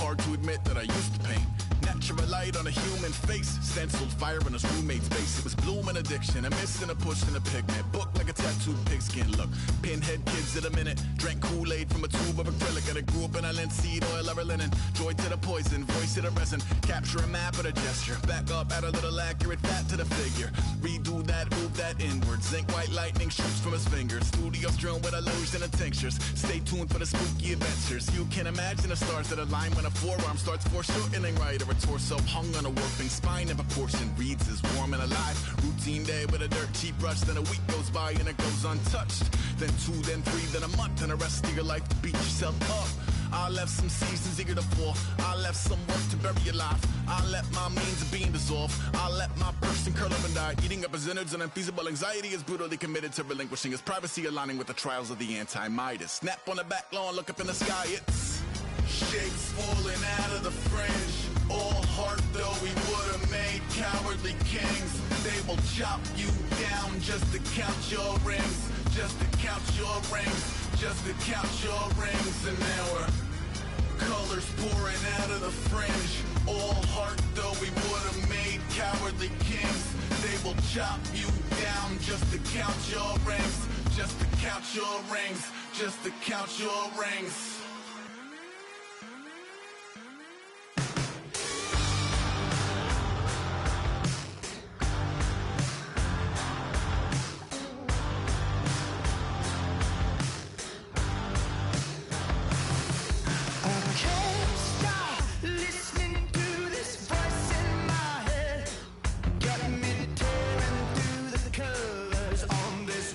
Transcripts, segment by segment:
hard to admit that I used to paint. Natural light on a human face, stenciled fire in his roommate's face. It was blooming addiction, a missing, a push, and a pigment. Book like a tattooed pigskin look. Pinhead kids at a minute. Drank Kool-Aid from a tube of acrylic, and I grew up in a linseed oil or a linen. Joy to the poison, voice to the resin. Capture a map of a gesture. Back up, add a little accurate fat to the figure. Redo that, move that inward. Zinc white lightning shoots from his fingers. Studio strewn with illusion and tinctures. Stay tuned for the spooky adventures. You can imagine the stars that align when a forearm starts foreshortening right, or a torso hung on a warping spine in proportion. Reads as warm and alive. Routine day with a dirt cheap brush. Then a week goes by and it goes untouched. Then 2, then 3, then a month, and the rest of your life to beat yourself up. I left some seasons eager to fall. I left some work to bury alive. I let my means of being dissolved. I let my person curl up and die, eating up his innards. And unfeasible anxiety is brutally committed to relinquishing his privacy, aligning with the trials of the anti-Midas. Snap on the back lawn, look up in the sky. It's shapes falling out of the fringe. All heart though we would've made cowardly kings. They will chop you down just to count your rings. Just to count your rings. Just to count your rings. And now we're colors pouring out of the fringe. All heart though we would've made cowardly kings. They will chop you down just to count your rings. Just to count your rings. Just to count your rings.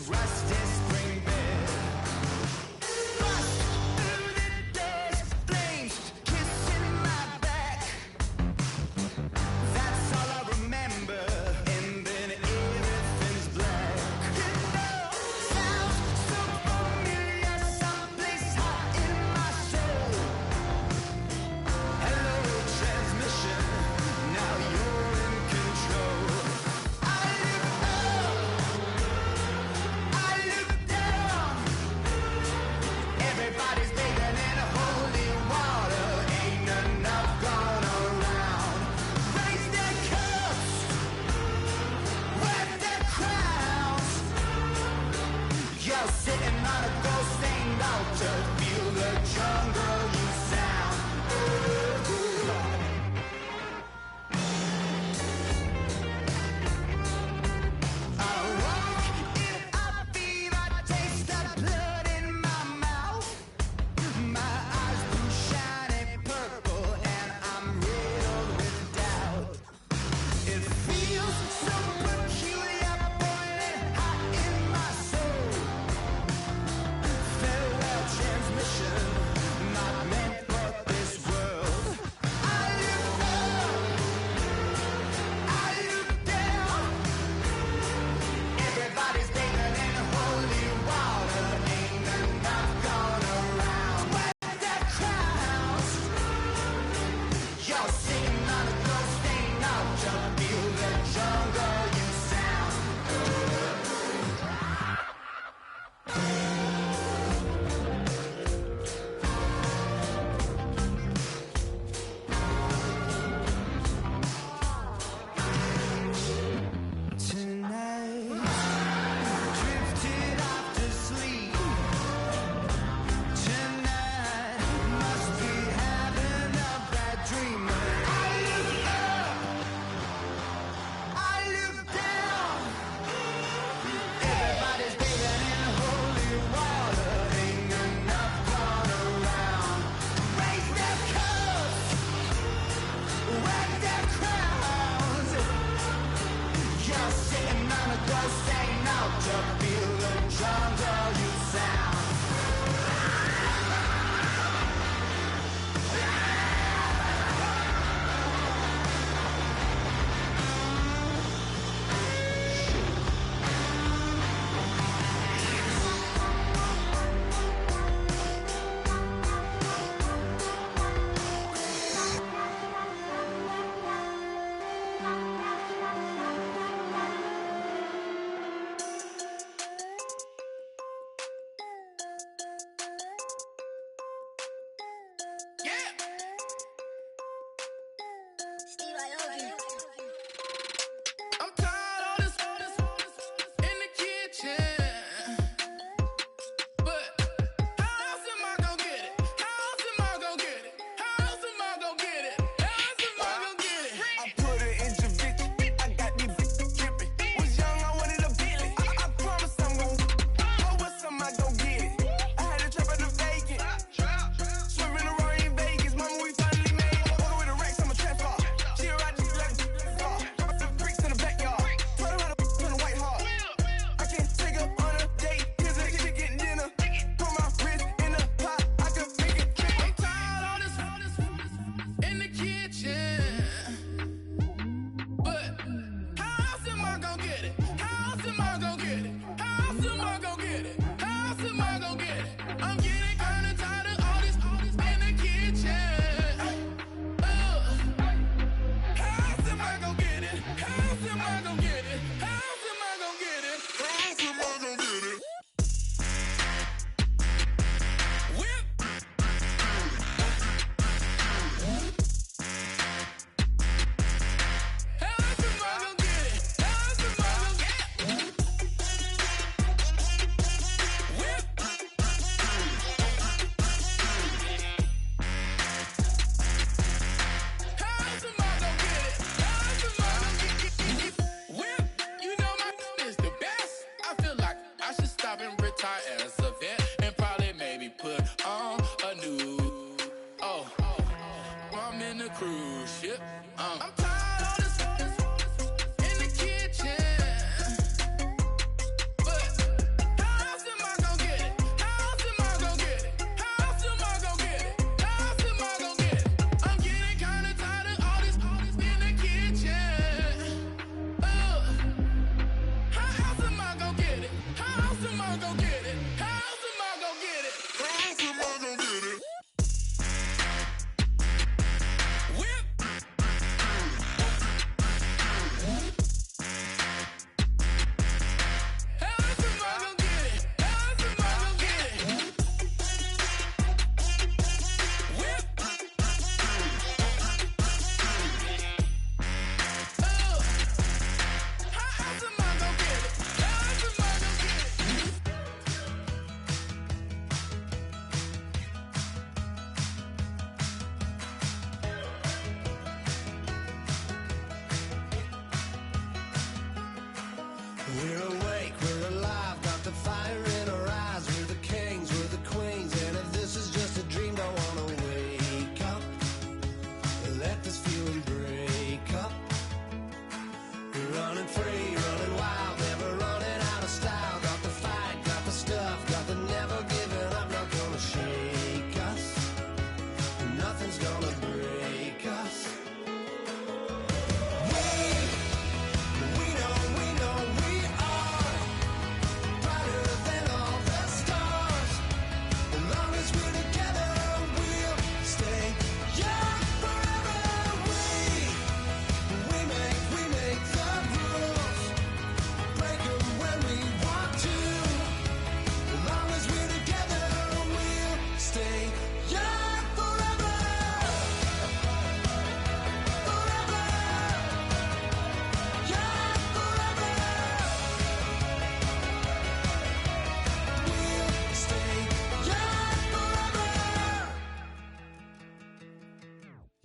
Rusty spring bed. Bust through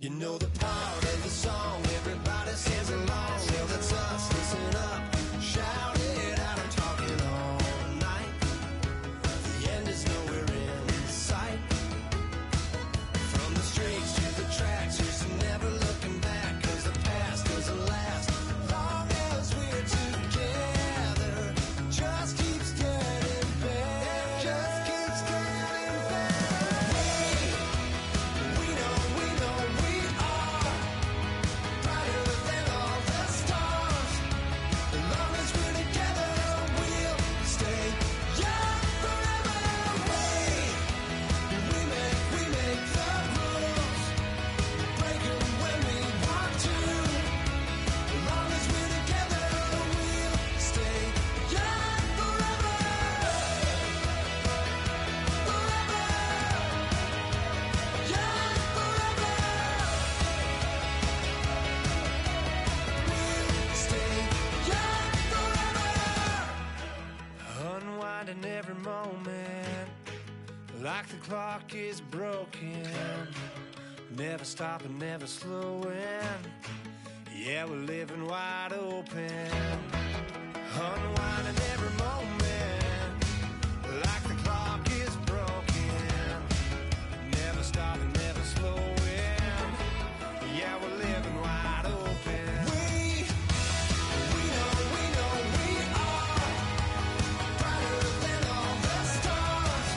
You know the part of the song, everybody sings along. Well, that's us, listen up, shout it out, I'm talking all night. The end is nowhere in sight. From the streets to the tracks, here's never looking back, 'cause the past doesn't last long as we're together. Just keeps getting better, just keeps getting better. We know we are brighter than all the stars. As long as we're together, we'll stay young forever. We make the rules, break 'em when we want to. As long as we're together, we'll stay young forever. Forever. Young forever. We'll stay young forever. Unwinding every moment, like the clock is broken. Never stopping, never slowing. Yeah, we're living wide open. Unwinding every moment, like the clock is broken. Never stopping, never slowing. Yeah, we're living wide open. We know we are brighter than all the stars.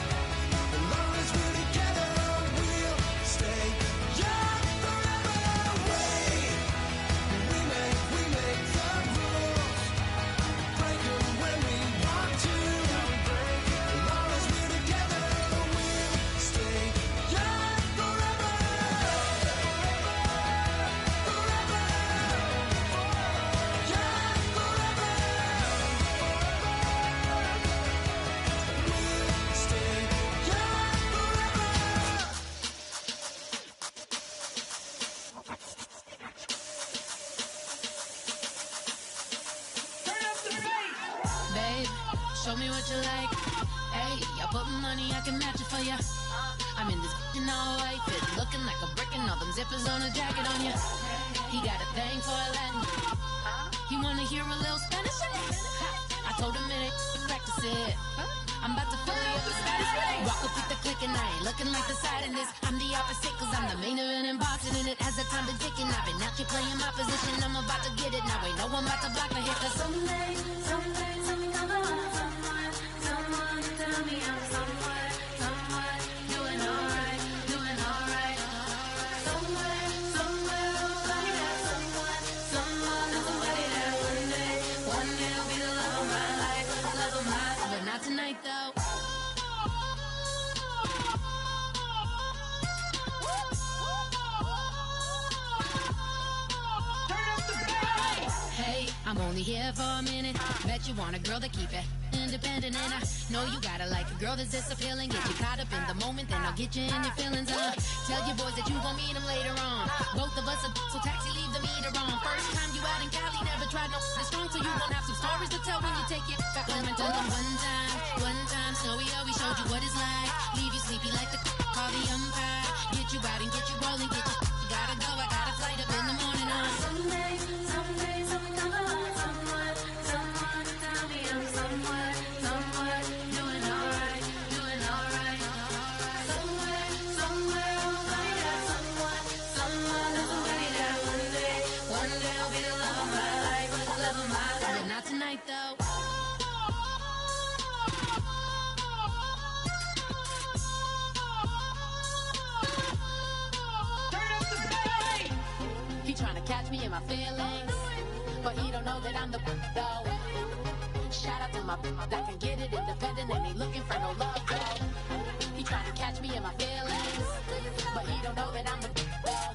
As long as we're together, we'll stay young forever. We make the rules, break 'em when we want to. As long as we're together, we'll stay young forever. Forever. Young forever. We'll stay young forever. Babe, show me what you like. Hey, I put money, I can match it for ya. I'm in this in all white fit, looking like a brick and all them zippers on a jacket on ya. He got a thing for a Latin. He wanna hear a little Spanish? I told him it ain't practice it. I'm about to fill me up with status. Rock up with the click and I ain't looking like the side in this. I'm the opposite, 'cause I'm the main event in boxing, and it has the time been ticking. I've been out here playing my position, I'm about to get it. Now ain't no one about to block the hit, 'cause someday something come along. Someone to tell me I'm somewhere doing alright. Somewhere, somebody that someone is somebody that one day will be the love of my life, but not tonight though. Hey, I'm only here for a minute. Bet you want a girl to keep it independent, and I know you gotta like a girl that's this appealing. Get you caught up in the moment, then I'll get you in your feelings. Tell your boys that you gon' meet them later on. Both of us are so taxi, leave the meter on. First time you out in Cali, never tried no this strong, so you gon' have some stories to tell when you take it back home and tell them one time, Snowy always showed you what it's like. Leave you sleepy like the call the umpire. Get you out and get you rolling, get you gotta go. I got a flight up in the morning on someday, something come along. Someone to tell me I'm somewhere doing alright. Somewhere, I'll find out someone is somebody that one day will be the love of my life, but not tonight though. He tryna catch me in my feelings, but he don't know that I'm the though. Shout out to my that can get it independent and ain't looking for no love though. He tryna catch me in my feelings, but he don't know that I'm the though.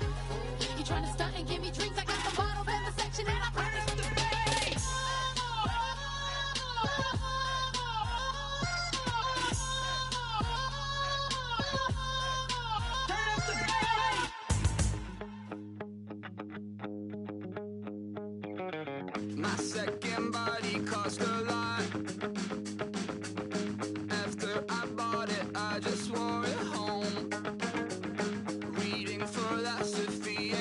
He tryna stunt and give me drinks. I got the bottles in the section and I promise to pay. My second body cost a lot. After I bought it, I just wore it home. Reading philosophy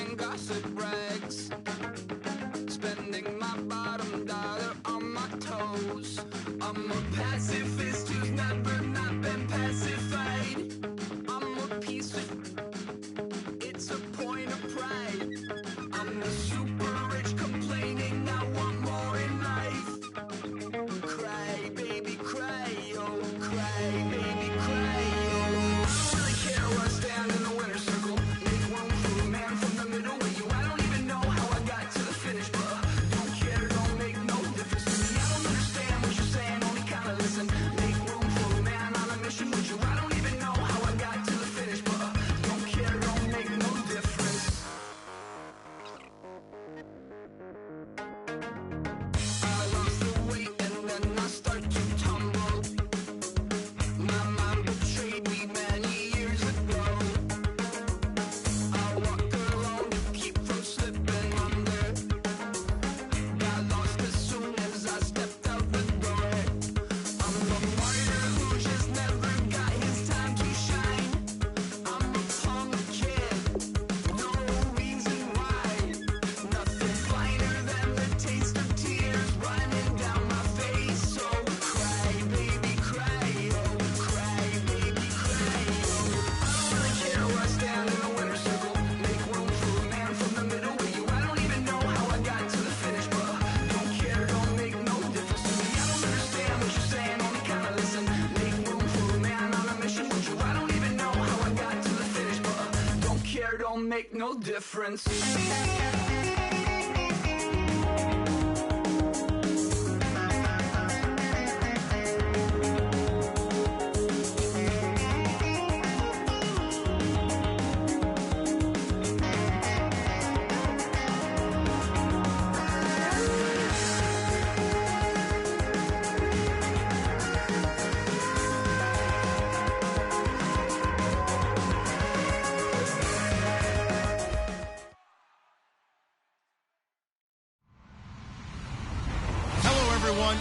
there don't make no difference.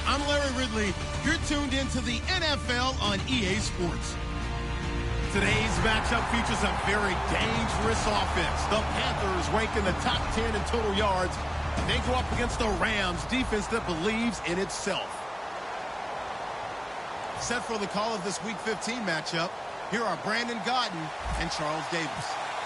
I'm Larry Ridley. You're tuned into the NFL on EA Sports. Today's matchup features a very dangerous offense. The Panthers rank in the top 10 in total yards. They go up against the Rams, defense that believes in itself. Set for the call of this Week 15 matchup, here are Brandon Gaudin and Charles Davis.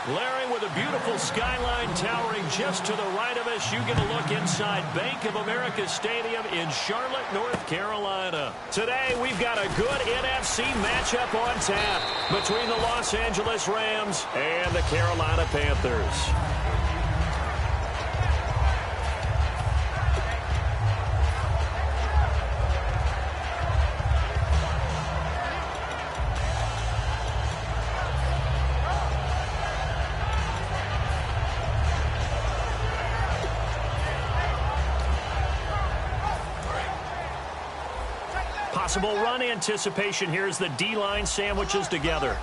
Larry, with a beautiful skyline towering just to the right of us, you get a look inside Bank of America Stadium in Charlotte, North Carolina. Today, we've got a good NFC matchup on tap between the Los Angeles Rams and the Carolina Panthers. Possible run anticipation here as the D-line sandwiches together.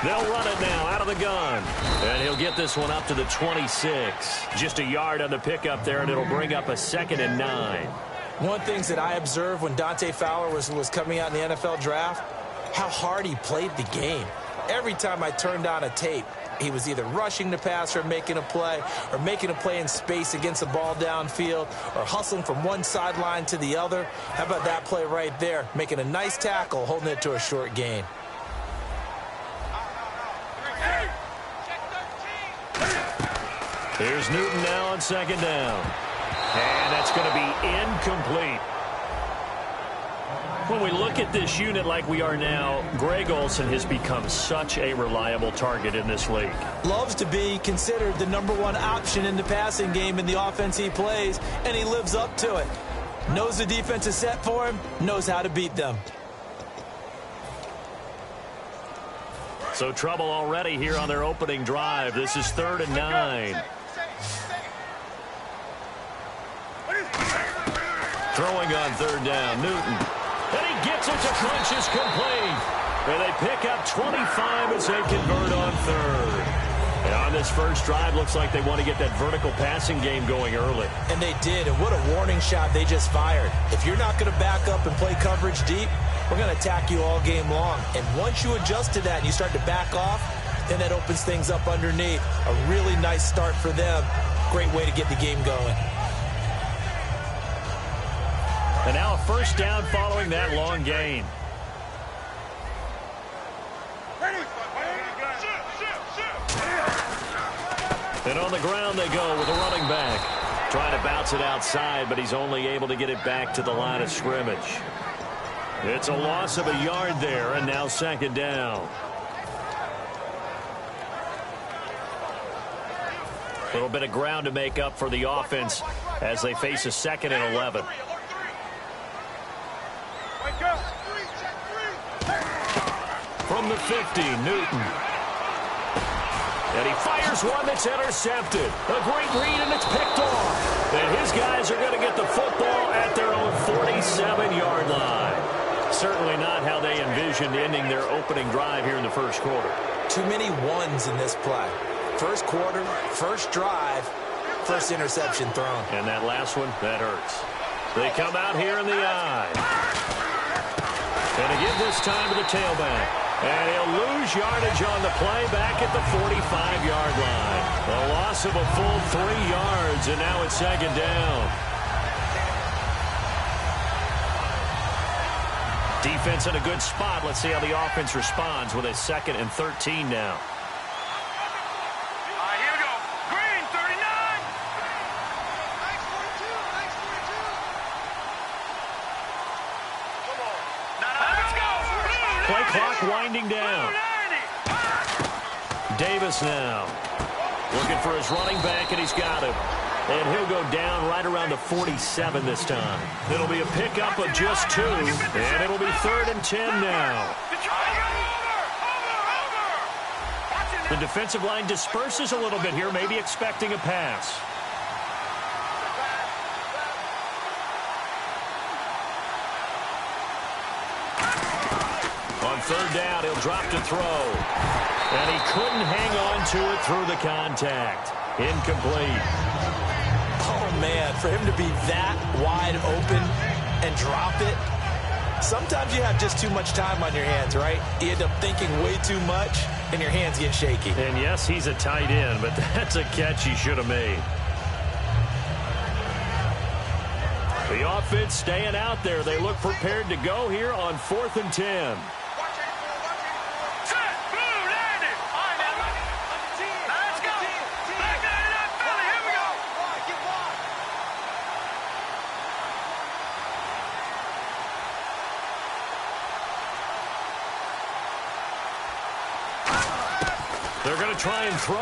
They'll run it now out of the gun. And he'll get this one up to the 26. Just a yard on the pickup there, and it'll bring up a 2nd and 9. One of the things that I observed when Dante Fowler was coming out in the NFL draft, how hard he played the game. Every time I turned on a tape, he was either rushing the passer, making a play in space against the ball downfield, or hustling from one sideline to the other. How about that play right there? Making a nice tackle, holding it to a short gain. Here's Newton now on 2nd down. And that's going to be incomplete. When we look at this unit like we are now, Greg Olsen has become such a reliable target in this league. Loves to be considered the #1 option in the passing game in the offense he plays, and he lives up to it. Knows the defense is set for him, knows how to beat them. So trouble already here on their opening drive. This is 3rd and 9. Throwing on 3rd down, Newton. And he gets it to Crunch is complete. And they pick up 25 as they convert on 3rd. And on this first drive, looks like they want to get that vertical passing game going early. And they did, and what a warning shot they just fired. If you're not going to back up and play coverage deep, we're going to attack you all game long. And once you adjust to that and you start to back off, then that opens things up underneath. A really nice start for them. Great way to get the game going. And now a 1st down following that long gain. And on the ground they go with a running back. Trying to bounce it outside, but he's only able to get it back to the line of scrimmage. It's a loss of a yard there, and now 2nd down. A little bit of ground to make up for the offense as they face a 2nd and 11. From the 50, Newton. And he fires one that's intercepted. A great read, and it's picked off. And his guys are going to get the football at their own 47-yard line. Certainly not how they envisioned ending their opening drive here in the first quarter. Too many ones in this play. First quarter, first drive, first interception thrown. And that last one, that hurts. They come out here in the I. And again this time to the tailback. And he'll lose yardage on the play back at the 45-yard line. A loss of a full 3 yards, and now it's 2nd down. Defense in a good spot. Let's see how the offense responds with a 2nd and 13 now. Here we go. Green, 39. Play clock winding down. Davis now. Looking for his running back, and he's got him. And he'll go down right around the 47 this time. It'll be a pickup of just 2, and it'll be 3rd and 10 now. The defensive line disperses a little bit here, maybe expecting a pass. On 3rd down, he'll drop to throw. And he couldn't hang on to it through the contact. Incomplete. Oh, man, for him to be that wide open and drop it. Sometimes you have just too much time on your hands, right? You end up thinking way too much, and your hands get shaky. And, yes, he's a tight end, but that's a catch he should have made. The offense staying out there. They look prepared to go here on 4th and 10. They're going to try and throw.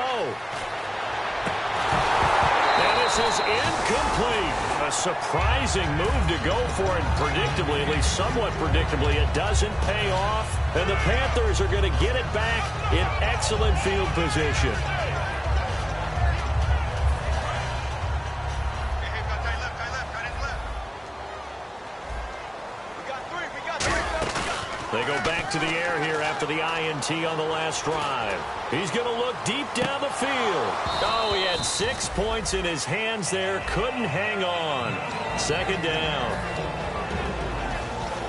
And this is incomplete. A surprising move to go for it. Predictably, at least somewhat predictably, it doesn't pay off. And the Panthers are going to get it back in excellent field position. They go back to the air here after the INT on the last drive. He's going to look deep down the field. Oh, he had 6 points in his hands there. Couldn't hang on. 2nd down.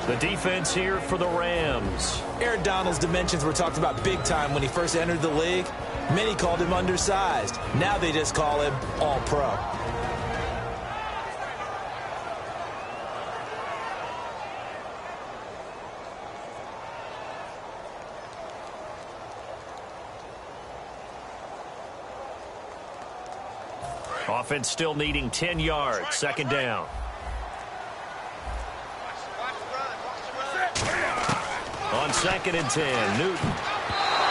The defense here for the Rams. Aaron Donald's dimensions were talked about big time when he first entered the league. Many called him undersized. Now they just call him all-pro. Offense still needing 10 yards. 2nd down. On 2nd and 10, Newton.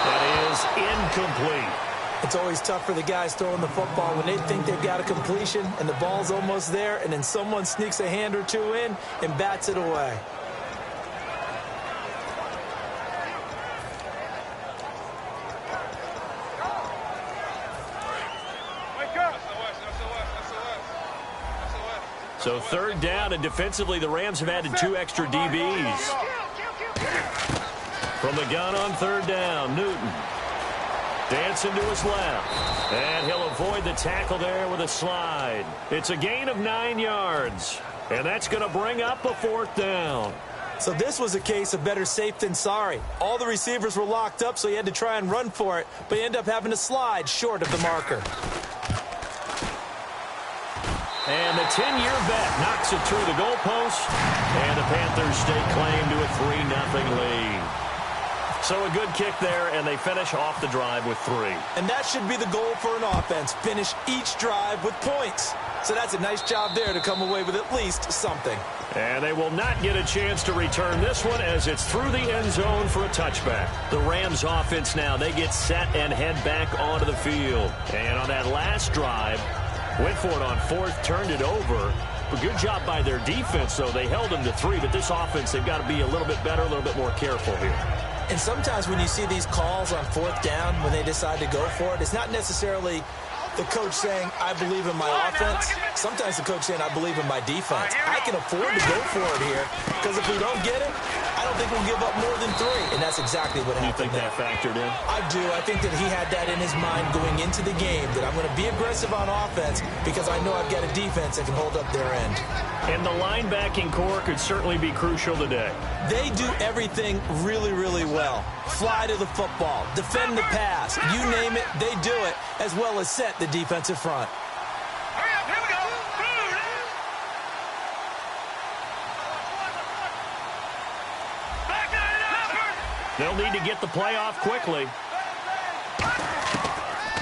That is incomplete. It's always tough for the guys throwing the football when they think they've got a completion and the ball's almost there, and then someone sneaks a hand or two in and bats it away. So 3rd down, and defensively the Rams have added 2 extra DBs. From the gun on 3rd down, Newton. Dancing to his left. And he'll avoid the tackle there with a slide. It's a gain of 9 yards. And that's going to bring up a 4th down. So this was a case of better safe than sorry. All the receivers were locked up, so he had to try and run for it. But he ended up having to slide short of the marker. And the 10-year vet knocks it through the goalpost. And the Panthers stake claim to a 3-0 lead. So a good kick there, and they finish off the drive with 3. And that should be the goal for an offense. Finish each drive with points. So that's a nice job there to come away with at least something. And they will not get a chance to return this one as it's through the end zone for a touchback. The Rams offense now, they get set and head back onto the field. And on that last drive, went for it on 4th, turned it over. A good job by their defense, though. They held them to 3, but this offense, they've got to be a little bit better, a little bit more careful here. And sometimes when you see these calls on 4th down, when they decide to go for it, it's not necessarily the coach saying, I believe in my offense. Sometimes the coach saying, I believe in my defense. I can afford to go for it here, because if we don't get it, I don't think we'll give up more than 3. And that's exactly what happened. You think that factored in? I do. I think that he had that in his mind going into the game, that I'm going to be aggressive on offense because I know I've got a defense that can hold up their end. And the linebacking core could certainly be crucial today. They do everything really, really well. Fly to the football, defend the pass, you name it, they do it, as well as set the defensive front. Hurry up, here we go. Back it up. They'll need to get the play off quickly.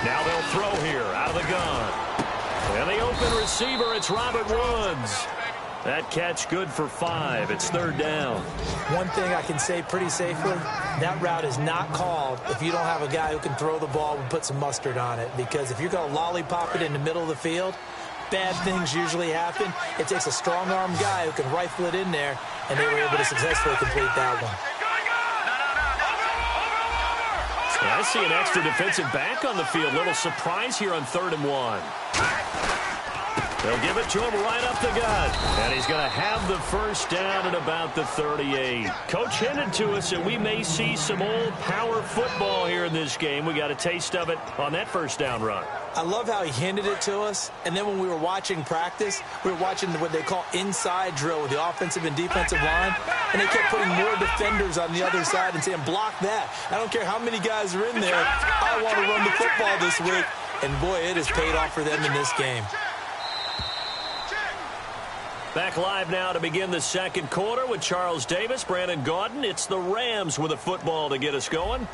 Now they'll throw here out of the gun. And the open receiver, it's Robert Woods. That catch good for 5. It's 3rd down. One thing I can say pretty safely, that route is not called if you don't have a guy who can throw the ball and put some mustard on it. Because if you're going to lollipop it in the middle of the field, bad things usually happen. It takes a strong-armed guy who can rifle it in there, and they were able to successfully complete that one. I see an extra defensive back on the field. Little surprise here on 3rd and 1. They'll give it to him right up the gut. And he's going to have the first down at about the 38. Coach hinted to us that we may see some old power football here in this game. We got a taste of it on that first down run. I love how he hinted it to us. And then when we were watching practice, we were watching what they call inside drill with the offensive and defensive line. And they kept putting more defenders on the other side and saying, block that. I don't care how many guys are in there. I want to run the football this week. And, boy, it has paid off for them in this game. Back live now to begin the second quarter with Charles Davis, Brandon Gaudin. It's the Rams with a football to get us going.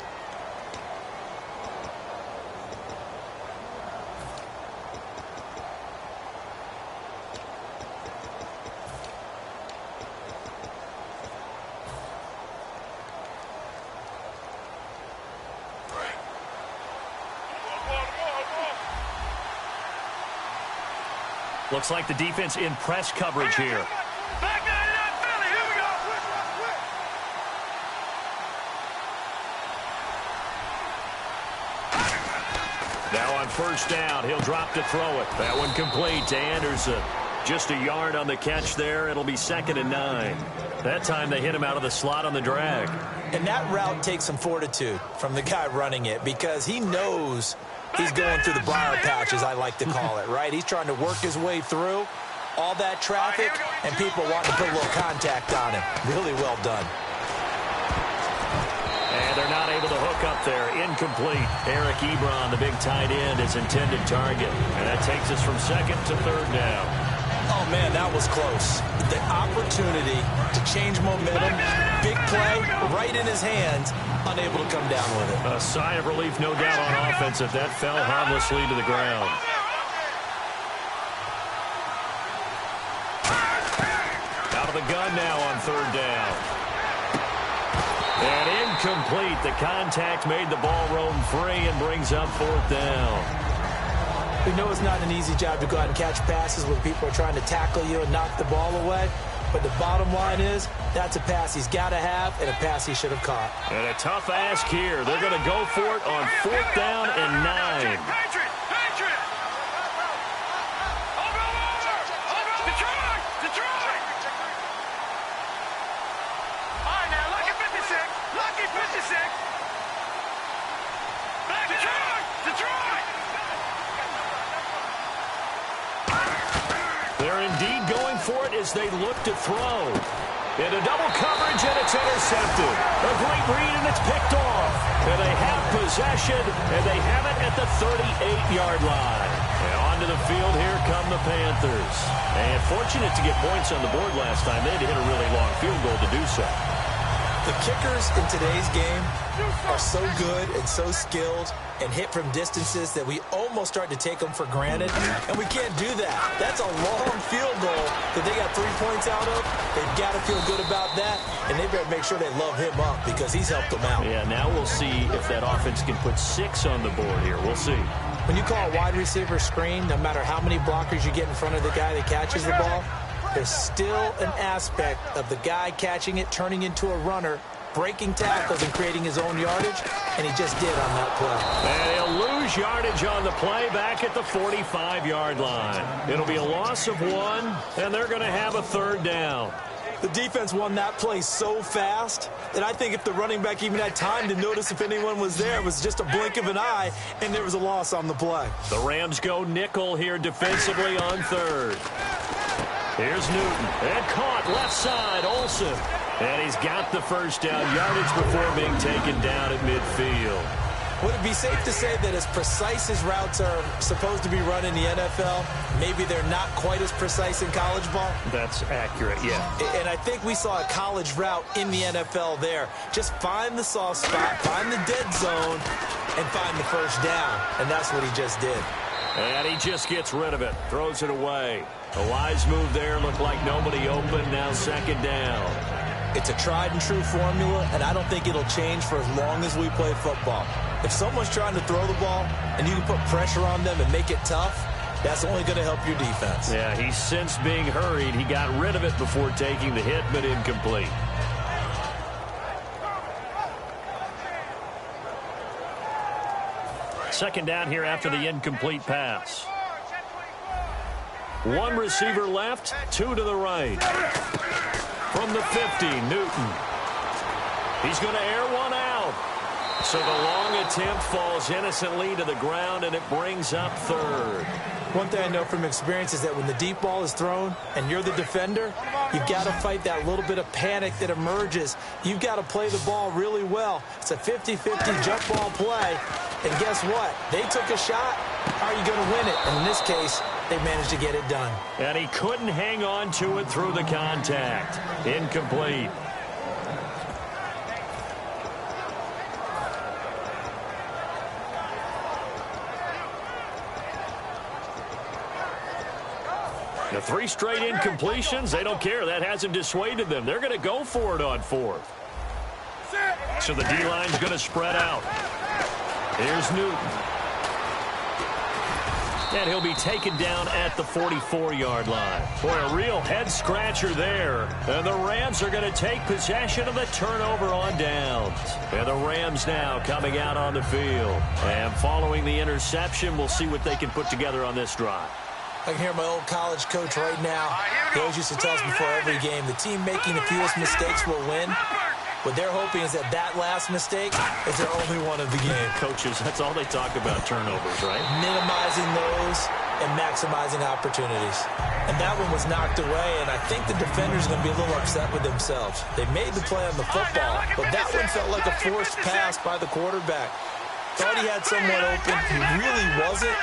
Looks like the defense in press coverage here. Back 99 Philly, here we go. Now on first down, he'll drop to throw it. That one complete to Anderson. Just a yard on the catch there. It'll be 2nd and 9. That time they hit him out of the slot on the drag. And that route takes some fortitude from the guy running it because he knows he's going through the briar patch, as I like to call it, right? He's trying to work his way through all that traffic and people wanting to put a little contact on him. Really well done. And they're not able to hook up there. Incomplete. Eric Ebron, the big tight end, is intended target. And that takes us from 2nd to 3rd down. Oh, man, that was close. The opportunity to change momentum, big play, right in his hands, unable to come down with it. A sigh of relief, no doubt, on offense if that fell harmlessly to the ground. Out of the gun now on 3rd down. And incomplete. The contact made the ball roam free and brings up 4th down. We know it's not an easy job to go out and catch passes when people are trying to tackle you and knock the ball away. But the bottom line is, that's a pass he's got to have and a pass he should have caught. And a tough ask here. They're going to go for it on 4th down and 9. Patriot! Over! Detroit! All right, now, lucky 56. Lucky 56. Back Detroit! They're indeed going for it as they look to throw. Into double coverage, and it's intercepted. A great read, and it's picked off. And they have possession, and they have it at the 38-yard line. And onto the field, here come the Panthers. And fortunate to get points on the board last time. They had to hit a really long field goal to do so. The kickers in today's game are so good and so skilled and hit from distances that we almost start to take them for granted, and we can't do that. That's a long field goal that they got 3 points out of. They've got to feel good about that, and they better make sure they love him up because he's helped them out. Yeah, now we'll see if that offense can put 6 on the board here. We'll see. When you call a wide receiver screen, no matter how many blockers you get in front of the guy that catches the ball, there's still an aspect of the guy catching it, turning into a runner, breaking tackles and creating his own yardage, and he just did on that play. And he'll lose yardage on the play back at the 45-yard line. It'll be a loss of 1, and they're going to have a 3rd down. The defense won that play so fast that I think if the running back even had time to notice if anyone was there, it was just a blink of an eye, and there was a loss on the play. The Rams go nickel here defensively on 3rd. Here's Newton, and caught left side, Olsen. And he's got the first down yardage before being taken down at midfield. Would it be safe to say that as precise as routes are supposed to be run in the NFL, maybe they're not quite as precise in college ball? That's accurate, yeah. And I think we saw a college route in the NFL there. Just find the soft spot, find the dead zone, and find the first down. And that's what he just did. And he just gets rid of it, throws it away. A wise move there, looked like nobody open, now second down. It's a tried-and-true formula, and I don't think it'll change for as long as we play football. If someone's trying to throw the ball and you can put pressure on them and make it tough, that's only going to help your defense. Yeah, he's since being hurried. He got rid of it before taking the hit, but incomplete. Second down here after the incomplete pass. One receiver left, two to the right. From the 50, Newton. He's going to air one out. So the long attempt falls innocently to the ground, and it brings up third. One thing I know from experience is that when the deep ball is thrown and you're the defender, you've got to fight that little bit of panic that emerges. You've got to play the ball really well. It's a 50-50 jump ball play. And guess what? They took a shot. How are you going to win it? And in this case, they managed to get it done. And he couldn't hang on to it through the contact. Incomplete. The 3 straight incompletions, they don't care. That hasn't dissuaded them. They're going to go for it on fourth. So the D-line's going to spread out. Here's Newton. And he'll be taken down at the 44-yard line. Boy, a real head-scratcher there. And the Rams are going to take possession of the turnover on downs. And the Rams now coming out on the field. And following the interception, we'll see what they can put together on this drive. I can hear my old college coach right now. He always used to tell us before every game, the team making the fewest mistakes will win. What they're hoping is that last mistake is their only one of the game. Coaches, that's all they talk about, turnovers, right? Minimizing those and maximizing opportunities. And that one was knocked away, and I think the defenders are going to be a little upset with themselves. They made the play on the football, but that one felt like a forced pass by the quarterback. Thought he had someone open. He really wasn't.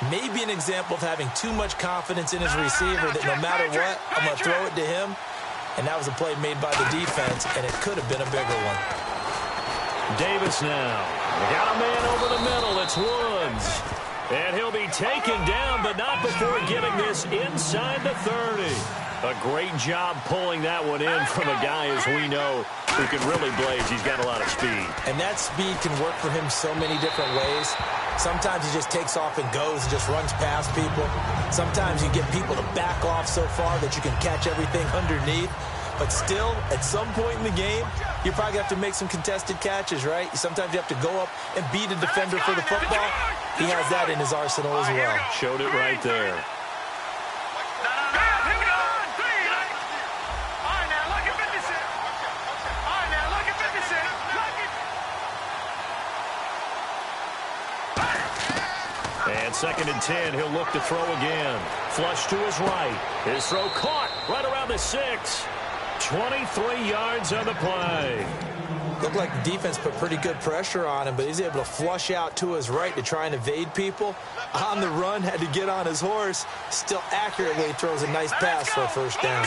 Maybe an example of having too much confidence in his receiver that no matter what, I'm going to throw it to him. And that was a play made by the defense, and it could have been a bigger one. Davis now. They got a man over the middle. It's Woods. And he'll be taken down, but not before getting this inside the 30. A great job pulling that one in from a guy, as we know, who can really blaze. He's got a lot of speed. And that speed can work for him so many different ways. Sometimes he just takes off and goes and just runs past people. Sometimes you get people to back off so far that you can catch everything underneath. But still, at some point in the game, you probably have to make some contested catches, right? Sometimes you have to go up and beat a defender for the football. He has that in his arsenal as well. Showed it right there. And 2nd and 10, he'll look to throw again. Flush to his right. His throw caught right around the 6. 23 yards on the play. Looked like the defense put pretty good pressure on him, but he's able to flush out to his right to try and evade people. On the run, had to get on his horse. Still accurately throws a nice pass for a first down.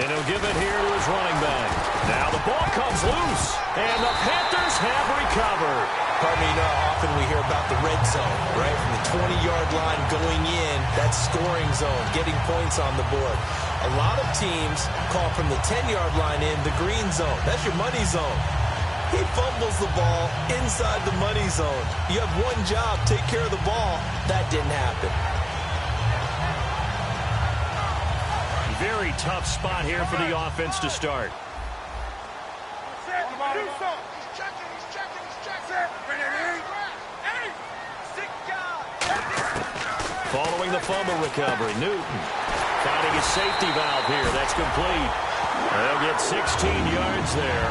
And he'll give it here to his running back. Now the ball comes loose, and the Panthers have recovered. Pardon me, you know how often we hear about the red zone, right? From the 20-yard line going in, that scoring zone, getting points on the board. A lot of teams call from the 10-yard line in the green zone. That's your money zone. He fumbles the ball inside the money zone. You have one job, take care of the ball. That didn't happen. Very tough spot here for the offense to start. Following the fumble recovery, Newton finding his safety valve here. That's complete. They'll get 16 yards there,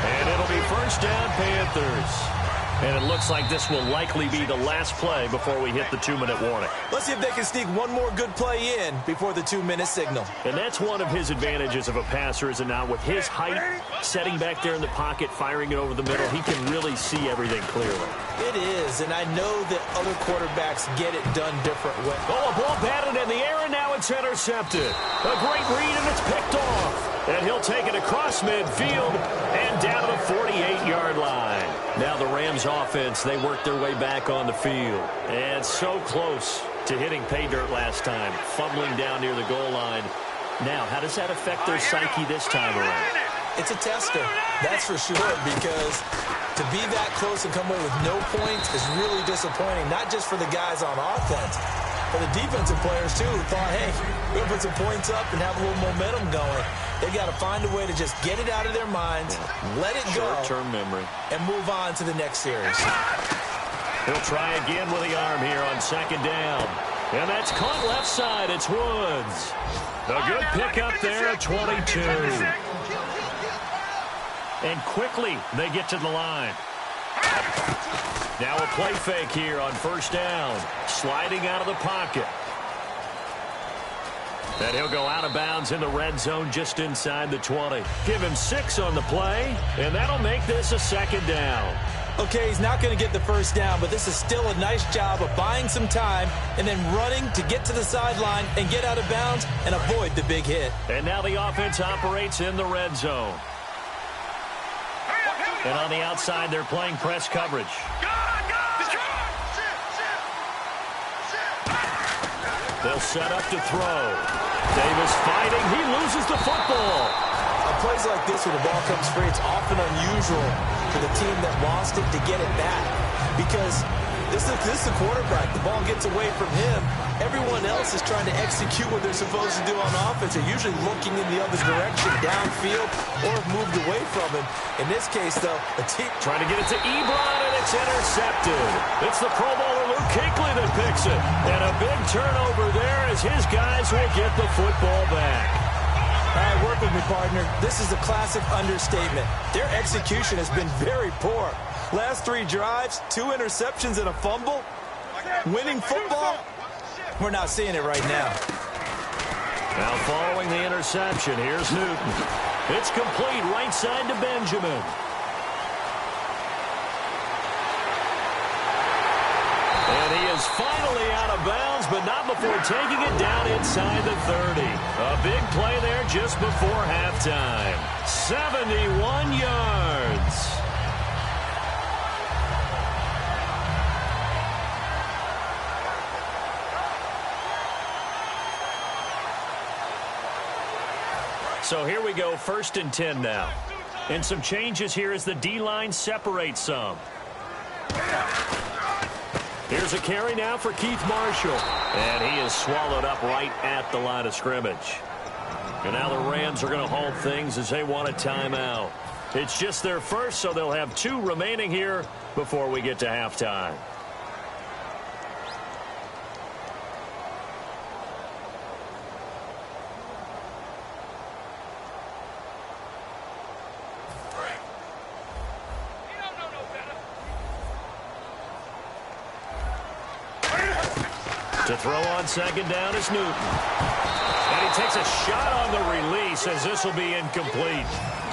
and it'll be first down, Panthers. And it looks like this will likely be the last play before we hit the 2-minute warning. Let's see if they can sneak one more good play in before the 2-minute signal. And that's one of his advantages of a passer, is it not? With his height, setting back there in the pocket, firing it over the middle, he can really see everything clearly. It is, and I know that other quarterbacks get it done different ways. Oh, a ball batted in the air, and now it's intercepted. A great read, and it's picked off. And he'll take it across midfield and down to the 48-yard line. Now the Rams offense, they work their way back on the field. And so close to hitting pay dirt last time, fumbling down near the goal line. Now, how does that affect their psyche this time around? It's a tester, that's for sure, because to be that close and come away with no points is really disappointing, not just for the guys on offense, but the defensive players, too, who thought, hey, we're going to put some points up and have a little momentum going. They've got to find a way to just get it out of their minds, let it go, short-term memory, and move on to the next series. He'll try again with the arm here on second down. And that's caught left side. It's Woods. A good pickup there at 22. And quickly they get to the line. Now a play fake here on first down. Sliding out of the pocket. And he'll go out of bounds in the red zone just inside the 20. Give him 6 on the play, and that'll make this a second down. Okay, he's not going to get the first down, but this is still a nice job of buying some time and then running to get to the sideline and get out of bounds and avoid the big hit. And now the offense operates in the red zone. And on the outside, they're playing press coverage. They'll set up to throw. Davis fighting. He loses the football. On plays like this where the ball comes free, it's often unusual for the team that lost it to get it back. Because this is the quarterback. The ball gets away from him. Everyone else is trying to execute what they're supposed to do on offense. They're usually looking in the other direction, downfield, or moved away from him. In this case, though, a team trying to get it to Ebron, and it's intercepted. It's the Pro Bowler Luke Kuechly that picks it. And a big turnover there as his guys will get the football back. All right, work with me, partner. This is a classic understatement. Their execution has been very poor. Last 3 drives, 2 interceptions and a fumble. Winning football? We're not seeing it right now. Now following the interception, here's Newton. It's complete right side to Benjamin. And he is finally out of bounds, but not before taking it down inside the 30. A big play there just before halftime. 71 yards. So here we go, 1st and 10 now. And some changes here as the D-line separates some. Here's a carry now for Keith Marshall. And he is swallowed up right at the line of scrimmage. And now the Rams are going to halt things as they want a timeout. It's just their first, so they'll have 2 remaining here before we get to halftime. To throw on second down is Newton. And he takes a shot on the release as this will be incomplete.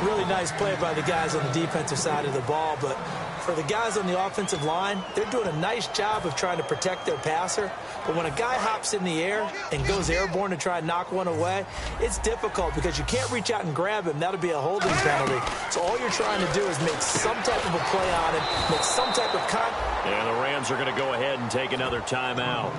Really nice play by the guys on the defensive side of the ball, but for the guys on the offensive line, they're doing a nice job of trying to protect their passer. But when a guy hops in the air and goes airborne to try and knock one away, it's difficult because you can't reach out and grab him. That'll be a holding penalty. So all you're trying to do is make some type of a play on him, make some type of And the Rams are going to go ahead and take another timeout.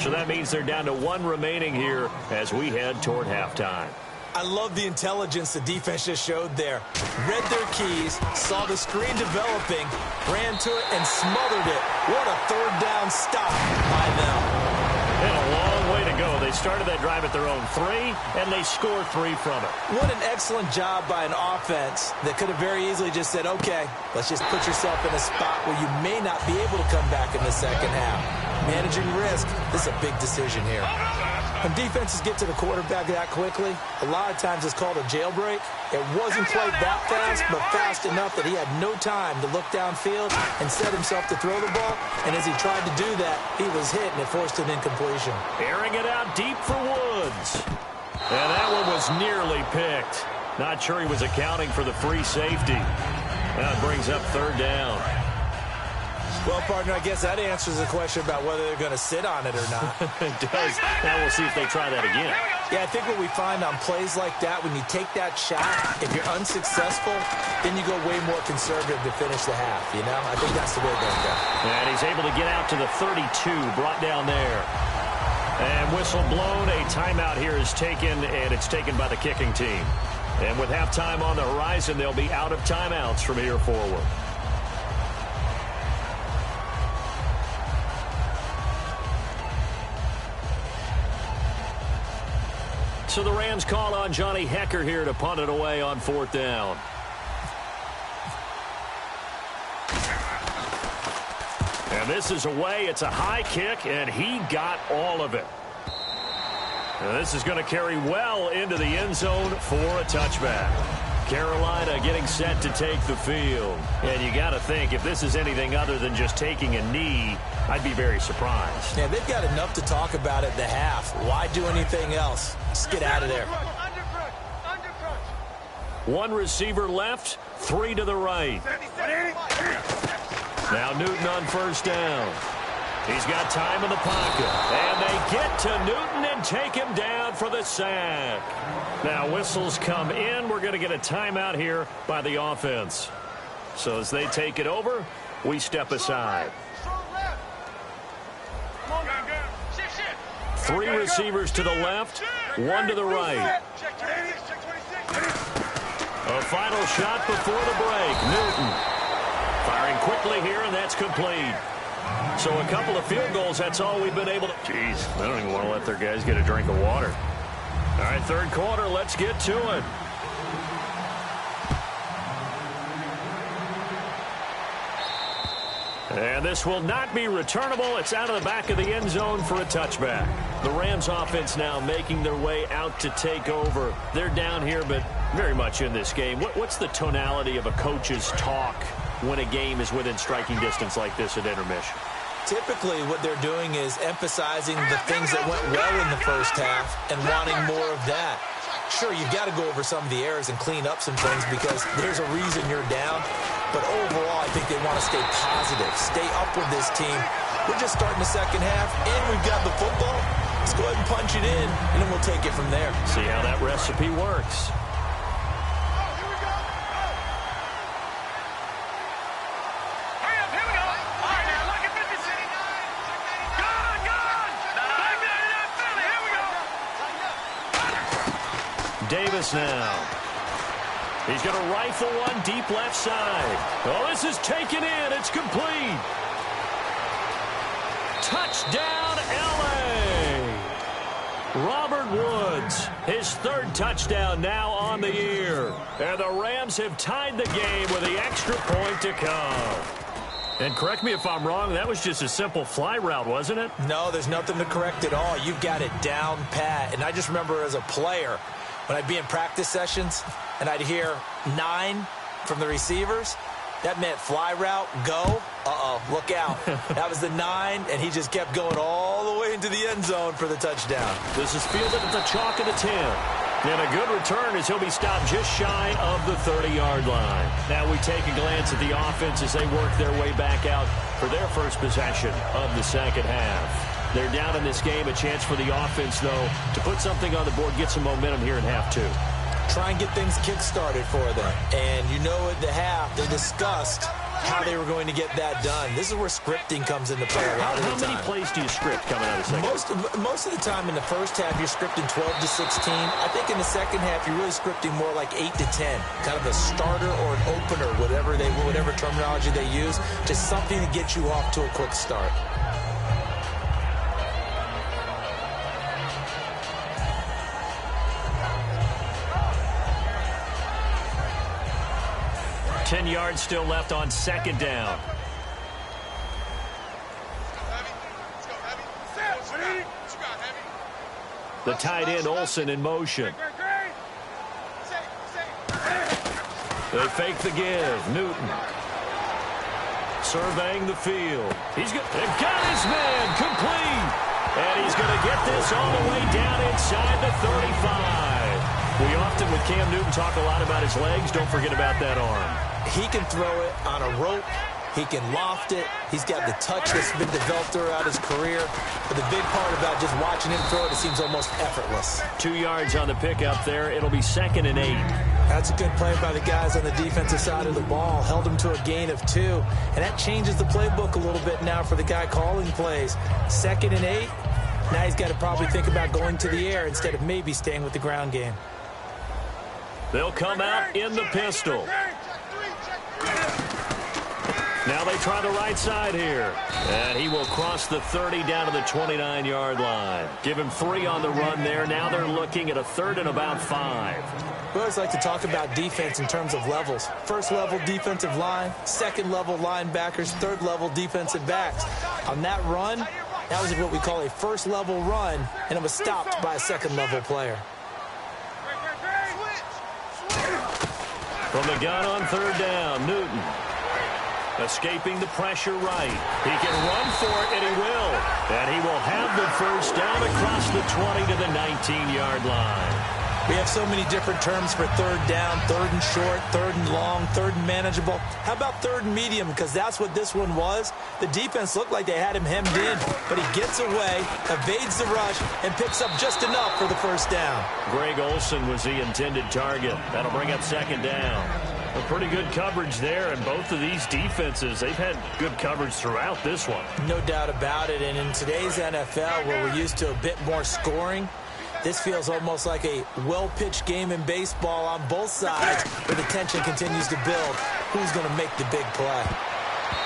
So that means they're down to 1 remaining here as we head toward halftime. I love the intelligence the defense just showed there. Read their keys, saw the screen developing, ran to it, and smothered it. What a 3rd down stop by them. And a long way to go. They started that drive at their own 3, and they scored 3 from it. What an excellent job by an offense that could have very easily just said, okay, let's just put yourself in a spot where you may not be able to come back in the second half. Managing risk, this is a big decision here. When defenses get to the quarterback that quickly, a lot of times it's called a jailbreak. It wasn't quite that fast, but fast enough that he had no time to look downfield and set himself to throw the ball. And as he tried to do that, he was hit, and it forced an incompletion. Airing it out deep for Woods. And that one was nearly picked. Not sure he was accounting for the free safety. That brings up 3rd down. Well, partner, I guess that answers the question about whether they're going to sit on it or not. It does. Now we'll see if they try that again. Yeah, I think what we find on plays like that, when you take that shot, if you're unsuccessful, then you go way more conservative to finish the half, you know? I think that's the way they're going to go. And he's able to get out to the 32, brought down there. And whistle blown, a timeout here is taken, and it's taken by the kicking team. And with halftime on the horizon, they'll be out of timeouts from here forward. So the Rams call on Johnny Hecker here to punt it away on 4th down. And this is away. It's a high kick, and he got all of it. And this is going to carry well into the end zone for a touchback. Carolina getting set to take the field. And you got to think, if this is anything other than just taking a knee, I'd be very surprised. Yeah, they've got enough to talk about at the half. Why do anything else? Just get out of there. One receiver left, 3 to the right. Now Newton on 1st down. He's got time in the pocket. And they get to Newton and take him down for the sack. Now whistles come in. We're going to get a timeout here by the offense. So as they take it over, we step aside. 3 receivers to the left, 1 to the right. A final shot before the break. Newton firing quickly here, and that's complete. So a couple of field goals, that's all we've been able to... Jeez, I don't even want to let their guys get a drink of water. All right, 3rd quarter, let's get to it. And this will not be returnable. It's out of the back of the end zone for a touchback. The Rams offense now making their way out to take over. They're down here, but very much in this game. What's the tonality of a coach's talk when a game is within striking distance like this at intermission? Typically, what they're doing is emphasizing the things that went well in the first half and wanting more of that. Sure, you've got to go over some of the errors and clean up some things because there's a reason you're down. But overall, I think they want to stay positive, stay up with this team. We're just starting the second half, and we've got the football. Let's go ahead and punch it in, and then we'll take it from there. See how that recipe works. Davis now. He's going to rifle one deep left side. Oh, this is taken in. It's complete. Touchdown, L.A. Robert Woods, his 3rd touchdown now on the year. And the Rams have tied the game with the extra point to come. And correct me if I'm wrong, that was just a simple fly route, wasn't it? No, there's nothing to correct at all. You've got it down pat. And I just remember as a player, when I'd be in practice sessions and I'd hear 9 from the receivers, that meant fly route, go. Uh-oh, look out. That was the 9, and he just kept going all the way into the end zone for the touchdown. This is fielded at the chalk of the 10. And a good return as he'll be stopped just shy of the 30-yard line. Now we take a glance at the offense as they work their way back out for their first possession of the second half. They're down in this game. A chance for the offense, though, to put something on the board, get some momentum here in half 2. Try and get things kick-started for them. And you know at the half, they discussed how they were going to get that done. This is where scripting comes into play a lot of the time. How many plays do you script coming out of the second? Most of the time in the first half, you're scripting 12 to 16. I think in the second half, you're really scripting more like 8 to 10. Kind of a starter or an opener, whatever terminology they use. Just something to get you off to a quick start. $10 yards still left on 2nd down. The tight end Olsen in motion. They fake the give. Newton surveying the field. They've got his man complete. And he's going to get this all the way down inside the 35. We often, with Cam Newton, talk a lot about his legs. Don't forget about that arm. He can throw it on a rope. He can loft it. He's got the touch that's been developed throughout his career. But the big part about just watching him throw it seems almost effortless. 2 yards on the pickup there. It'll be 2nd and 8. That's a good play by the guys on the defensive side of the ball. Held him to a gain of 2. And that changes the playbook a little bit now for the guy calling plays. 2nd and 8. Now he's got to probably think about going to the air instead of maybe staying with the ground game. They'll come out in the pistol. Now they try the right side here. And he will cross the 30 down to the 29-yard line. Give him 3 on the run there. Now they're looking at a 3rd and about 5. We always like to talk about defense in terms of levels. First level defensive line, second level linebackers, third level defensive backs. On that run, that was what we call a first level run, and it was stopped by a second level player. From the gun on 3rd down, Newton. Escaping the pressure right. He can run for it, and he will. And he will have the first down across the 20 to the 19-yard line. We have so many different terms for 3rd down, 3rd and short, 3rd and long, 3rd and manageable. How about 3rd and medium? Because that's what this one was. The defense looked like they had him hemmed in, but he gets away, evades the rush, and picks up just enough for the first down. Greg Olsen was the intended target. That'll bring up 2nd down. A pretty good coverage there, and both of these defenses, they've had good coverage throughout this one. No doubt about it, and in today's NFL, where we're used to a bit more scoring, this feels almost like a well-pitched game in baseball on both sides, where the tension continues to build. Who's going to make the big play?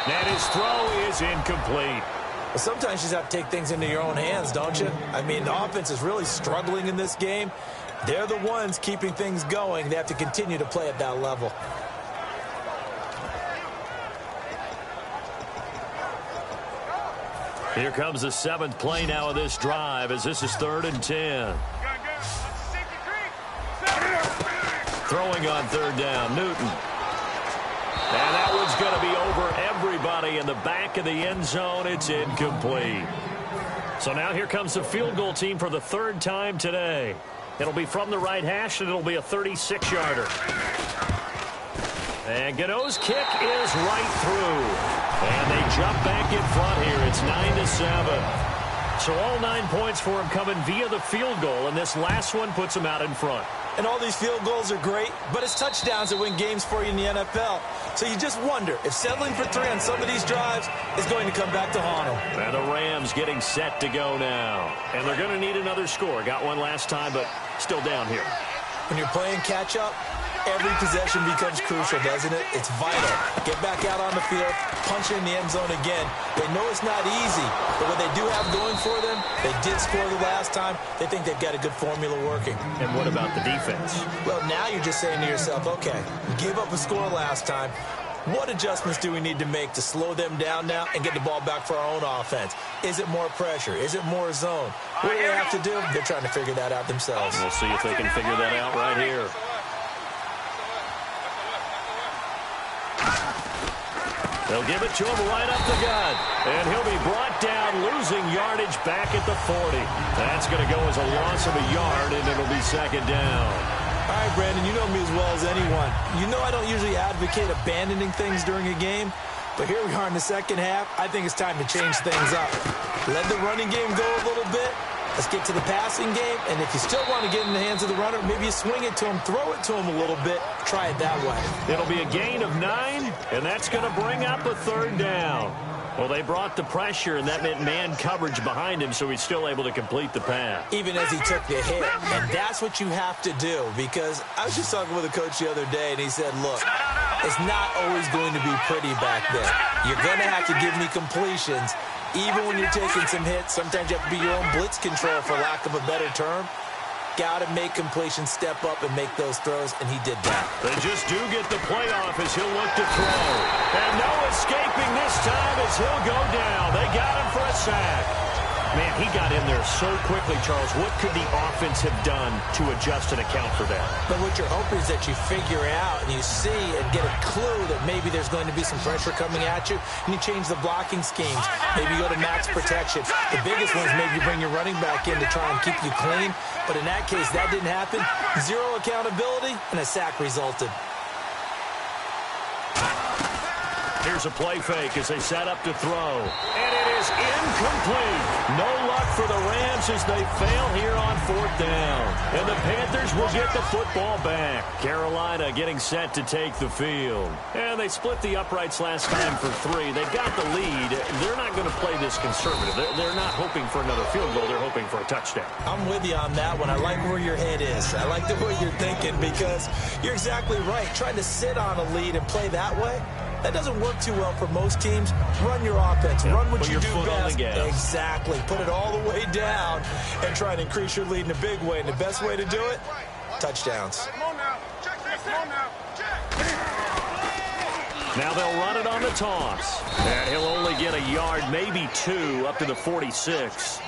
And his throw is incomplete. Well, sometimes you just have to take things into your own hands, don't you? I mean, the offense is really struggling in this game. They're the ones keeping things going. They have to continue to play at that level. Here comes the 7th play now of this drive, as this is 3rd and 10. Throwing on 3rd down, Newton. And that one's going to be over everybody in the back of the end zone. It's incomplete. So now here comes the field goal team for the 3rd time today. It'll be from the right hash, and it'll be a 36-yarder. And Gano's kick is right through. And they jump back in front here. It's 9-7. So all 9 points for him coming via the field goal, and this last one puts him out in front. And all these field goals are great, but it's touchdowns that win games for you in the NFL. So you just wonder if settling for 3 on some of these drives is going to come back to haunt them. And the Rams getting set to go now. And they're going to need another score. Got one last time, but still down here. When you're playing catch-up, every possession becomes crucial, doesn't it? It's vital. Get back out on the field, punch it in the end zone again. They know it's not easy, but what they do have going for them, they did score the last time. They think they've got a good formula working. And what about the defense? Well, now you're just saying to yourself, okay, we gave up a score last time. What adjustments do we need to make to slow them down now and get the ball back for our own offense? Is it more pressure? Is it more zone? What do they have to do? They're trying to figure that out themselves. We'll see if they can figure that out right here. They'll give it to him right up the gut. And he'll be brought down, losing yardage back at the 40. That's going to go as a loss of a yard, and it'll be 2nd down. All right, Brandon, you know me as well as anyone. You know I don't usually advocate abandoning things during a game, but here we are in the second half. I think it's time to change things up. Let the running game go a little bit. Let's get to the passing game, and if you still want to get in the hands of the runner, maybe you swing it to him, throw it to him a little bit, try it that way. It'll be a gain of 9, and that's going to bring up a 3rd down. Well, they brought the pressure, and that meant man coverage behind him, so he's still able to complete the pass. Even as he took the hit, and that's what you have to do, because I was just talking with a coach the other day, and he said, look, it's not always going to be pretty back there. You're going to have to give me completions. Even when you're taking some hits, sometimes you have to be your own blitz control, for lack of a better term. Got to make completions, step up, and make those throws, and he did that. They just do get the playoff as he'll look to throw. And no escaping this time as he'll go down. They got him for a sack. Man, he got in there so quickly, Charles. What could the offense have done to adjust and account for that? But what you're hoping is that you figure out and you see and get a clue that maybe there's going to be some pressure coming at you, and you change the blocking schemes. Maybe you go to max protection. The biggest one is maybe you bring your running back in to try and keep you clean. But in that case, that didn't happen. 0 accountability, and a sack resulted. Here's a play fake as they set up to throw. And it is incomplete. No luck for the Rams as they fail here on 4th down. And the Panthers will get the football back. Carolina getting set to take the field. And they split the uprights last time for 3. They've got the lead. They're not going to play this conservative. They're not hoping for another field goal. They're hoping for a touchdown. I'm with you on that one. I like where your head is. I like the way you're thinking because you're exactly right. Trying to sit on a lead and play that way, that doesn't work too well for most teams. Run your offense. Run what you do best. Exactly. Put it all the way down and try and increase your lead in a big way. And the best way to do it, touchdowns. Now they'll run it on the toss. And he'll only get a yard, maybe 2, up to the 46.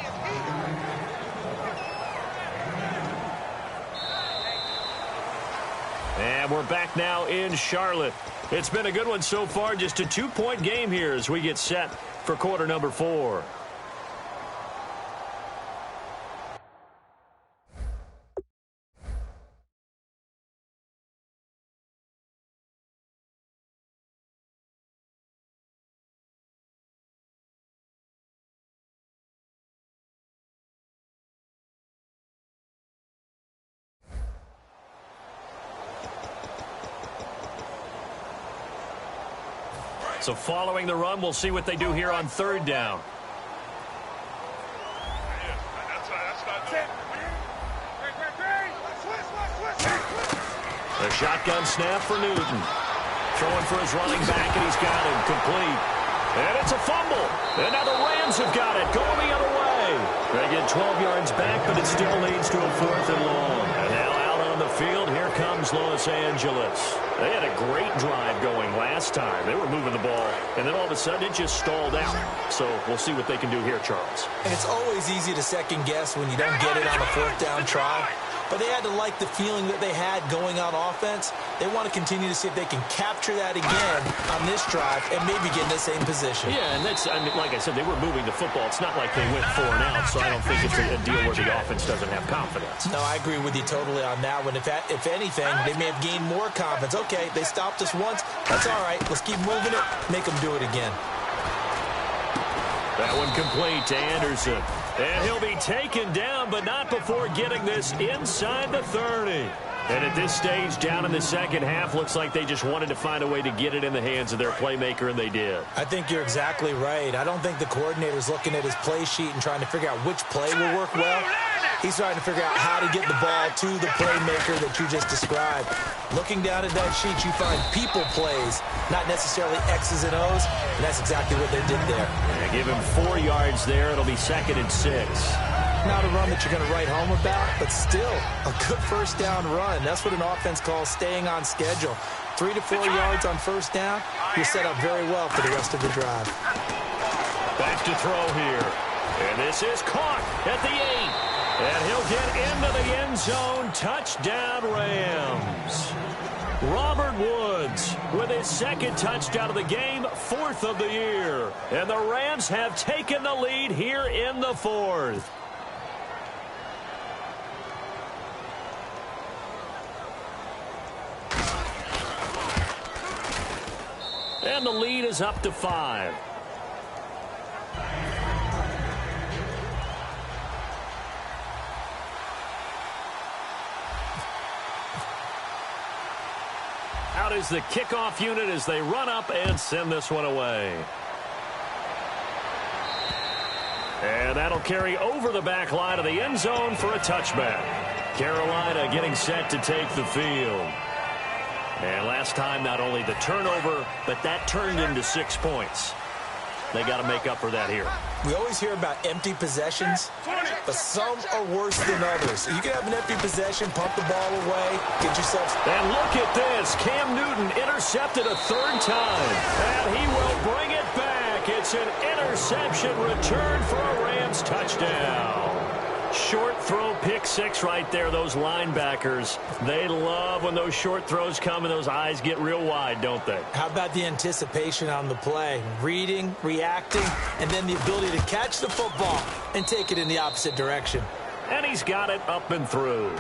And we're back now in Charlotte. It's been a good one so far. Just a 2-point game here as we get set for quarter number 4. So following the run, we'll see what they do here on 3rd down. A shotgun snap for Newton. Throwing for his running back, and he's got him complete. And it's a fumble. And now the Rams have got it, going the other way. They get 12 yards back, but it still leads to a 4th and long. And now out on the field, here comes Los Angeles. They had a great drive going last time. They were moving the ball, and then all of a sudden it just stalled out. So we'll see what they can do here, Charles. And it's always easy to second guess when you don't get it on a 4th down try. But they had to like the feeling that they had going on offense. They want to continue to see if they can capture that again on this drive and maybe get in the same position. Yeah, and that's, I mean, like I said, they were moving the football. It's not like they went 4 and out, so I don't think it's a deal where the offense doesn't have confidence. No, I agree with you totally on that one. If anything, they may have gained more confidence. Okay, they stopped us once. That's all right. Let's keep moving it. Make them do it again. That one complete to Anderson. And he'll be taken down, but not before getting this inside the 30. And at this stage, down in the second half, looks like they just wanted to find a way to get it in the hands of their playmaker, and they did. I think you're exactly right. I don't think the coordinator's looking at his play sheet and trying to figure out which play will work well. He's trying to figure out how to get the ball to the playmaker that you just described. Looking down at that sheet, you find people plays, not necessarily X's and O's, and that's exactly what they did there. And give him 4 yards there. It'll be 2nd and 6. Not a run that you're going to write home about, but still a good 1st down run. That's what an offense calls staying on schedule. 3 to 4 yards on 1st down, you're set up very well for the rest of the drive. Back to throw here. And this is caught at the 8. And he'll get into the end zone. Touchdown, Rams. Robert Woods with his 2nd touchdown of the game, 4th of the year. And the Rams have taken the lead here in the 4th. And the lead is up to 5. Out is the kickoff unit as they run up and send this one away. And that'll carry over the back line of the end zone for a touchback. Carolina getting set to take the field. And last time, not only the turnover, but that turned into 6 points. They got to make up for that here. We always hear about empty possessions, but some are worse than others. You can have an empty possession, pump the ball away, get yourself... And look at this. Cam Newton intercepted a 3rd time. And he will bring it back. It's an interception return for a Rams touchdown. Short throw, pick 6 right there. Those linebackers, they love when those short throws come and those eyes get real wide, don't they? How about the anticipation on the play? Reading, reacting, and then the ability to catch the football and take it in the opposite direction. And he's got it up and through.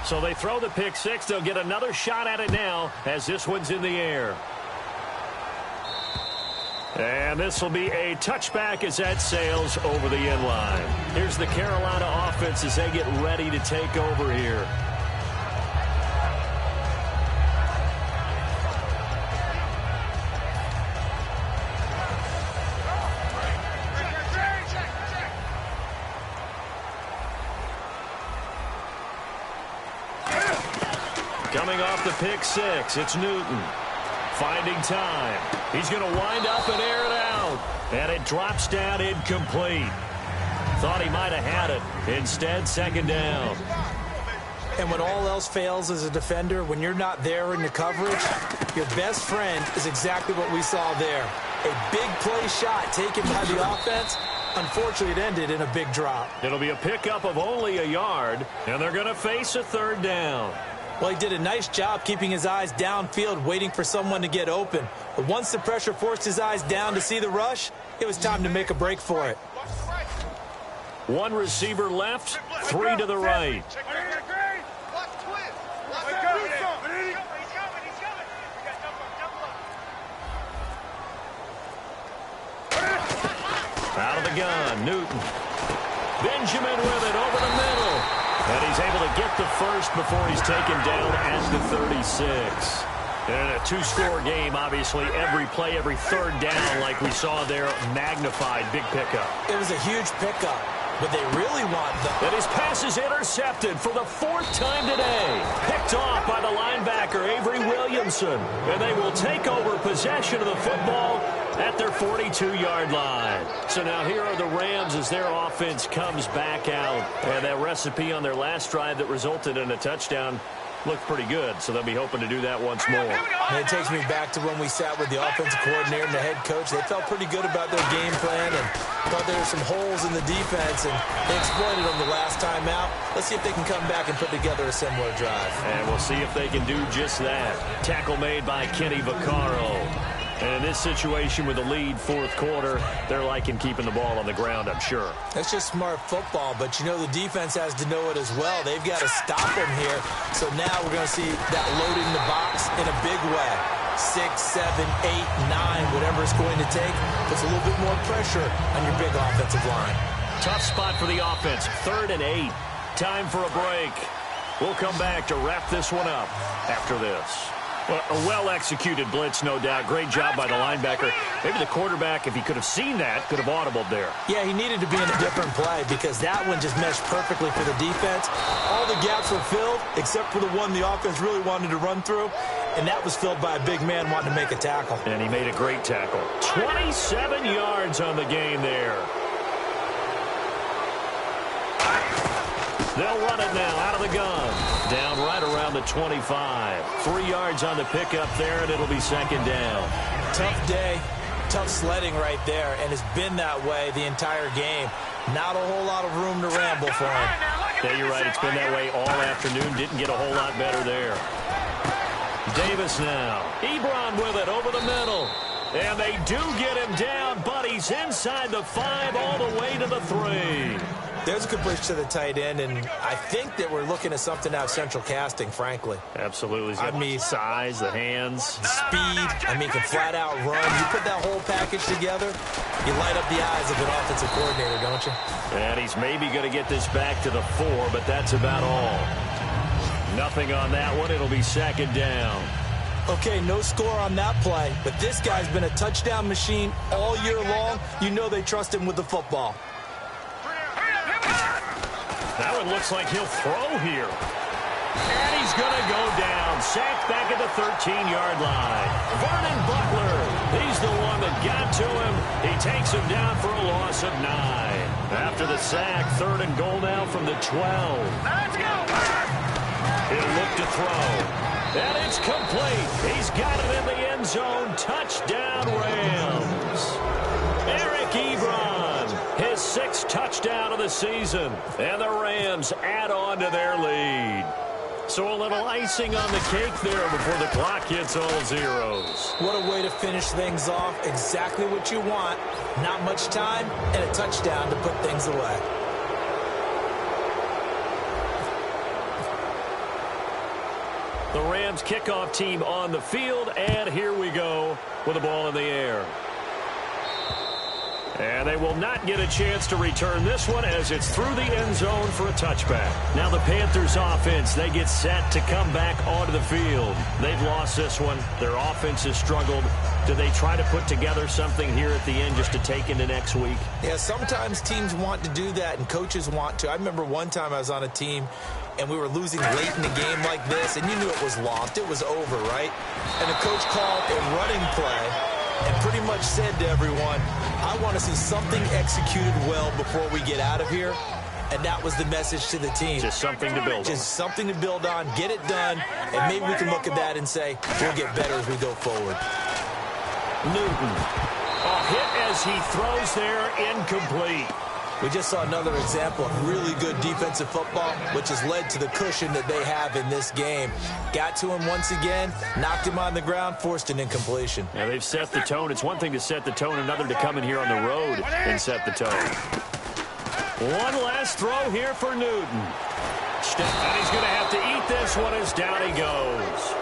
So they throw the pick six. They'll get another shot at it now as this one's in the air. And this will be a touchback as that sails over the end line. Here's the Carolina offense as they get ready to take over here. Coming off the pick six, it's Newton. Finding time. He's going to wind up and air it out. And it drops down incomplete. Thought he might have had it. Instead, second down. And when all else fails as a defender, when you're not there in the coverage, your best friend is exactly what we saw there. A big play shot taken by the offense. Unfortunately, it ended in a big drop. It'll be a pickup of only a yard, and they're going to face a third down. Well, he did a nice job keeping his eyes downfield, waiting for someone to get open. But once the pressure forced his eyes down to see the rush, it was time to make a break for it. One receiver left, three to the right. Out of the gun, Newton. Benjamin with it over the middle. And he's able to get the first before he's taken down at the 36. And a two-score game, obviously, every play, every third down, like we saw there, magnified, big pickup. It was a huge pickup, but they really want the... And his pass is intercepted for the fourth time today. Picked off by the linebacker, Avery Williamson. And they will take over possession of the football at their 42-yard line. So now here are the Rams as their offense comes back out. And that recipe on their last drive that resulted in a touchdown looked pretty good, so they'll be hoping to do that once more. And it takes me back to when we sat with the offensive coordinator and the head coach. They felt pretty good about their game plan and thought there were some holes in the defense, and they exploited them the last time out. Let's see if they can come back and put together a similar drive. And we'll see if they can do just that. Tackle made by Kenny Vaccaro. And in this situation with the lead fourth quarter, they're liking keeping the ball on the ground, I'm sure. That's just smart football, but you know the defense has to know it as well. They've got to stop them here. So now we're going to see that loading the box in a big way. 6, 7, 8, 9, whatever it's going to take, puts a little bit more pressure on your big offensive line. Tough spot for the offense, 3rd and 8. Time for a break. We'll come back to wrap this one up after this. Well, a well-executed blitz, no doubt. Great job by the linebacker. Maybe the quarterback, if he could have seen that, could have audibled there. Yeah, he needed to be in a different play because that one just meshed perfectly for the defense. All the gaps were filled except for the one the offense really wanted to run through, and that was filled by a big man wanting to make a tackle. And he made a great tackle. 27 yards on the game there. They'll run it now out of the gun. Down right around the 25. 3 yards on the pickup there, and it'll be second down. Tough day, tough sledding right there, and it's been that way the entire game. Not a whole lot of room to ramble for him. Yeah, you're right. It's been that way all afternoon. Didn't get a whole lot better there. Davis now. Ebron with it over the middle. And they do get him down, but he's inside the 5 all the way to the 3. There's a good push to the tight end, and I think that we're looking at something out of central casting, frankly. Absolutely. I mean, size, the hands. Speed. I mean, can flat out run. You put that whole package together, you light up the eyes of an offensive coordinator, don't you? And he's maybe going to get this back to the 4, but that's about all. Nothing on that one. It'll be second down. Okay, no score on that play, but this guy's been a touchdown machine all year long. You know they trust him with the football. That one looks like he'll throw here. And he's going to go down. Sacked back at the 13-yard line. Vernon Butler, he's the one that got to him. He takes him down for a loss of 9. After the sack, 3rd and goal now from the 12. Let's go! He'll look to throw. And it's complete. He's got it in the end zone. Touchdown, Rams. Eric Ebron, his 6th touchdown of the season. And the Rams add on to their lead. So a little icing on the cake there before the clock hits all zeros. What a way to finish things off. Exactly what you want. Not much time and a touchdown to put things away. The Rams kickoff team on the field, and here we go with the ball in the air. And they will not get a chance to return this one as it's through the end zone for a touchback. Now the Panthers offense, they get set to come back onto the field. They've lost this one. Their offense has struggled. Do they try to put together something here at the end just to take into next week? Yeah, sometimes teams want to do that and coaches want to. I remember one time I was on a team and we were losing late in the game like this, and you knew it was lost. It was over, right? And the coach called a running play and pretty much said to everyone, I want to see something executed well before we get out of here. And that was the message to the team. Just something to build on. Just something to build on, get it done, and maybe we can look at that and say, we'll get better as we go forward. Newton. A hit as he throws there, incomplete. We just saw another example of really good defensive football, which has led to the cushion that they have in this game. Got to him once again, knocked him on the ground, forced an incompletion. Now they've set the tone. It's one thing to set the tone, another to come in here on the road and set the tone. One last throw here for Newton. And he's going to have to eat this one as down he goes.